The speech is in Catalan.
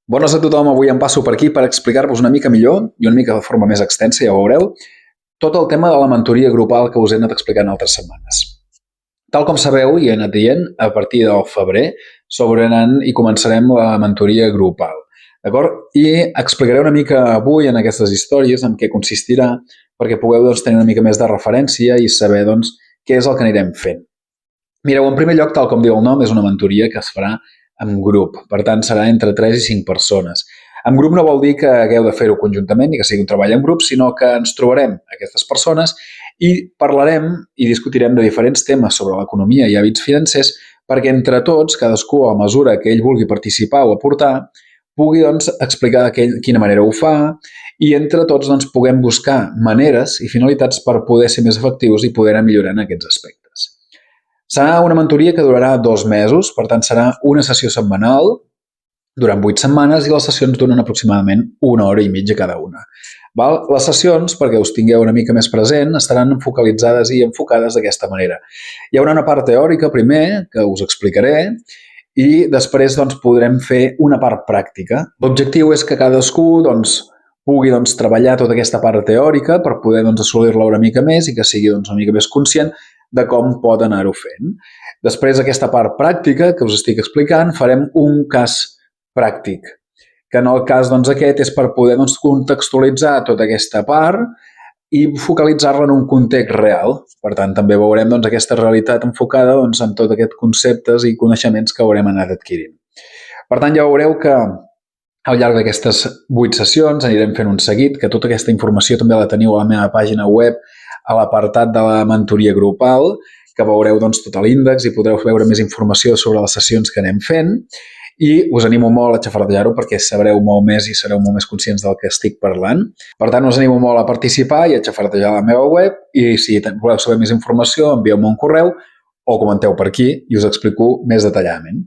Bones a tothom, avui em passo per aquí per explicar-vos una mica millor i una mica de forma més extensa, ja ho veureu, tot el tema de la mentoria grupal que us he anat explicant altres setmanes. Tal com sabeu i he anat dient, a partir del febrer s'obriran i començarem la mentoria grupal. D'acord? I explicaré una mica avui en aquestes històries en què consistirà perquè pugueu tenir una mica més de referència i saber què és el que anirem fent. Mireu, en primer lloc, tal com diu el nom, és una mentoria que es farà en grup. Per tant, serà entre 3 i 5 persones. En grup no vol dir que hagueu de fer-ho conjuntament ni que sigui un treball en grup, sinó que ens trobarem aquestes persones i parlarem i discutirem de diferents temes sobre l'economia i hàbits financers perquè entre tots, cadascú a mesura que ell vulgui participar o aportar, pugui explicar de quina manera ho fa i entre tots puguem buscar maneres i finalitats per poder ser més efectius i poder millorar en aquests aspectes. Serà una mentoria que durarà 2 mesos, per tant serà una sessió setmanal durant 8 setmanes i les sessions duren aproximadament 1 hora i mitja cada una. Les sessions, perquè us tingueu una mica més present, estaran focalitzades i enfocades d'aquesta manera. Hi haurà una part teòrica primer, que us explicaré, i després podrem fer una part pràctica. L'objectiu és que cadascú pugui treballar tota aquesta part teòrica per poder assolir-la una mica més i que sigui una mica més conscient de com pot anar-ho fent. Després d'aquesta part pràctica que us estic explicant, farem un cas pràctic, que en el cas aquest és per poder contextualitzar tota aquesta part i focalitzar-la en un context real. Per tant, també veurem aquesta realitat enfocada en tots aquests conceptes i coneixements que haurem anat adquirint. Per tant, ja veureu que al llarg d'aquestes 8 sessions anirem fent un seguit, que tota aquesta informació també la teniu a la meva pàgina web a l'apartat de la mentoria grupal, que veureu tot l'índex i podreu veure més informació sobre les sessions que anem fent i us animo molt a xafardejar-ho perquè sabreu molt més i sereu molt més conscients del que estic parlant. Per tant, us animo molt a participar i a xafardejar a la meva web i si voleu saber més informació, envieu-me un correu o comenteu per aquí i us explico més detalladament.